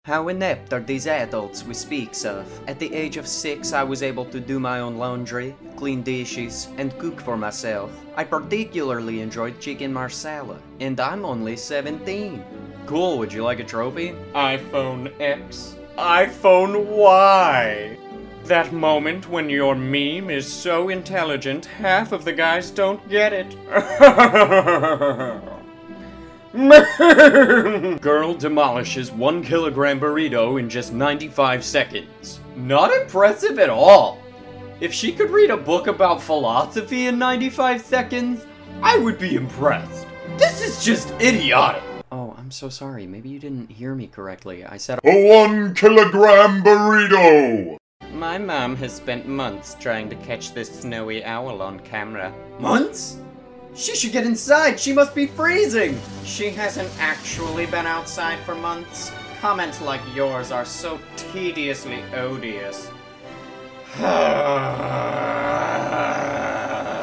How inept are these adults we speaks of? At the age of 6, I was able to do my own laundry, clean dishes, and cook for myself. I particularly enjoyed chicken marsala, and I'm only 17. Cool, would you like a trophy? iPhone X. iPhone Y! That moment when your meme is so intelligent, half of the guys don't get it. Girl demolishes 1 kilogram burrito in just 95 seconds. Not impressive at all. If she could read a book about philosophy in 95 seconds, I would be impressed. This is just idiotic. Oh, I'm so sorry. Maybe you didn't hear me correctly. I said a 1 kilogram burrito! My mom has spent months trying to catch this snowy owl on camera. Months? She should get inside! She must be freezing! She hasn't actually been outside for months. Comments like yours are so tediously odious.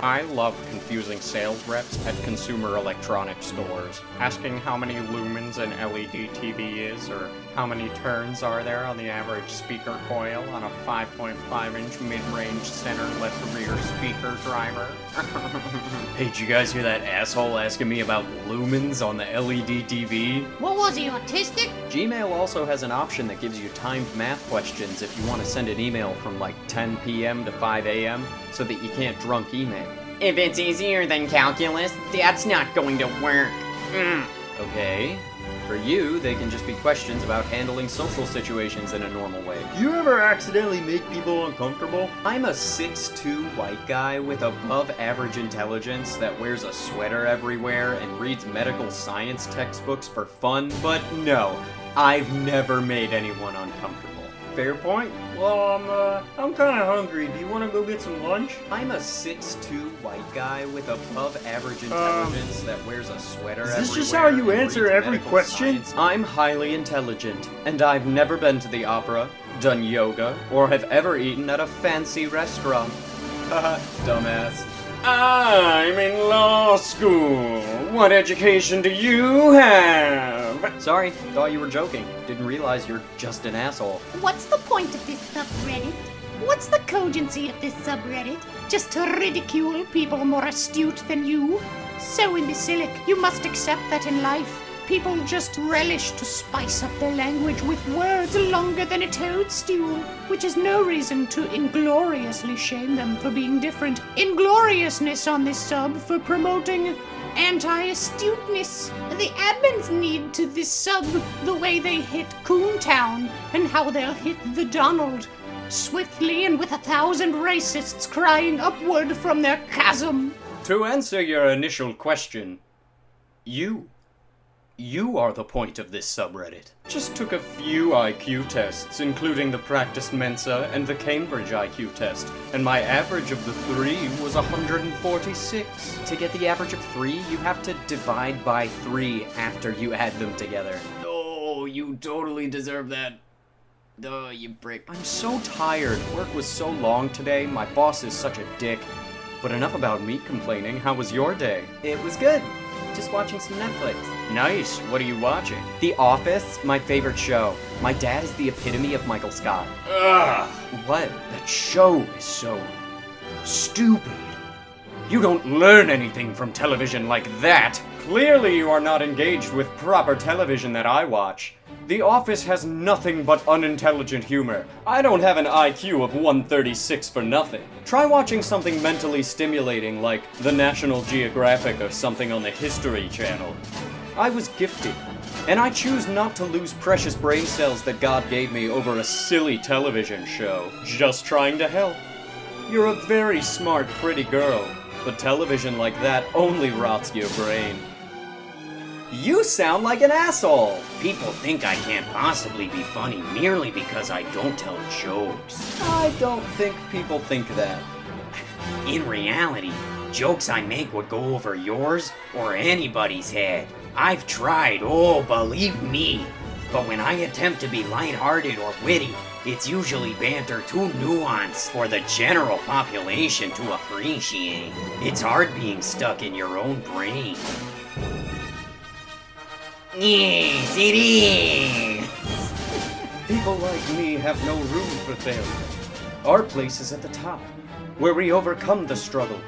I love confusing sales reps at consumer electronics stores, asking how many lumens an LED TV is, or how many turns are there on the average speaker coil on a 5.5-inch mid-range center left rear speaker driver. Hey, did you guys hear that asshole asking me about lumens on the LED TV? What was he, autistic? Gmail also has an option that gives you timed math questions if you want to send an email from like 10 p.m. to 5 a.m. so that you can't drunk email. If it's easier than calculus, that's not going to work. Okay. For you, they can just be questions about handling social situations in a normal way. Do you ever accidentally make people uncomfortable? I'm a 6'2" white guy with above average intelligence that wears a sweater everywhere and reads medical science textbooks for fun, but no, I've never made anyone uncomfortable. Fair point. Well, I'm kinda hungry. Do you wanna go get some lunch? I'm a 6'2" white guy with above average intelligence that wears a sweater everywhere. Is this just how you answer every question? I'm highly intelligent, and I've never been to the opera, done yoga, or have ever eaten at a fancy restaurant. Haha, dumbass. I'm in law school. What education do you have? Sorry, thought you were joking. Didn't realize you're just an asshole. What's the point of this subreddit? What's the cogency of this subreddit? Just to ridicule people more astute than you? So imbecilic, you must accept that in life, people just relish to spice up their language with words longer than a toadstool, which is no reason to ingloriously shame them for being different. Ingloriousness on this sub for promoting anti-astuteness. The admins need to this sub the way they hit Coontown, and how they'll hit the Donald, swiftly and with 1,000 racists crying upward from their chasm. To answer your initial question, You are the point of this subreddit. Just took a few IQ tests, including the Practice Mensa and the Cambridge IQ test, and my average of the 3 was 146. To get the average of 3, you have to divide by 3 after you add them together. Oh, you totally deserve that. Duh, you brick. I'm so tired. Work was so long today, my boss is such a dick. But enough about me complaining. How was your day? It was good. Just watching some Netflix. Nice. What are you watching? The Office, my favorite show. My dad is the epitome of Michael Scott. Ugh. What? That show is so stupid. You don't learn anything from television like that. Clearly you are not engaged with proper television that I watch. The Office has nothing but unintelligent humor. I don't have an IQ of 136 for nothing. Try watching something mentally stimulating like The National Geographic or something on the History Channel. I was gifted, and I choose not to lose precious brain cells that God gave me over a silly television show. Just trying to help. You're a very smart, pretty girl, but television like that only rots your brain. You sound like an asshole! People think I can't possibly be funny merely because I don't tell jokes. I don't think people think that. In reality, jokes I make would go over yours or anybody's head. I've tried, oh, believe me. But when I attempt to be lighthearted or witty, it's usually banter too nuanced for the general population to appreciate. It's hard being stuck in your own brain. Yes, it is! People like me have no room for failure. Our place is at the top, where we overcome the struggle,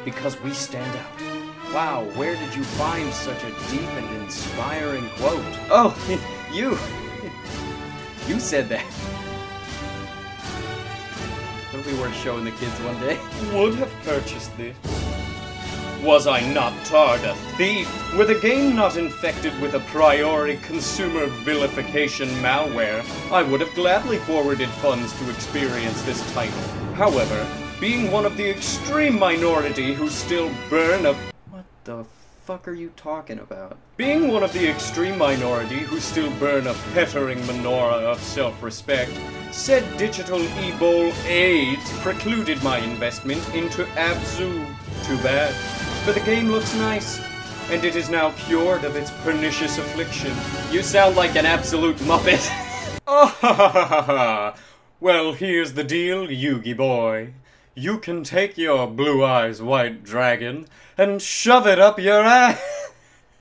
because we stand out. Wow, where did you find such a deep and inspiring quote? Oh, you! You said that. Thought we weren't showing the kids one day. Would have purchased this. Was I not tarred a thief? Were the game not infected with a priori consumer vilification malware, I would have gladly forwarded funds to experience this title. However, being one of the extreme minority who still burn a... What the fuck are you talking about? Being one of the extreme minority who still burn a pettering menorah of self-respect, said digital e-bowl AIDS precluded my investment into Abzu. Too bad. But the game looks nice, and it is now cured of its pernicious affliction. You sound like an absolute muppet. Oh, ha ha ha ha. Well, here's the deal, Yu-Gi boy. You can take your blue eyes white dragon and shove it up your ass.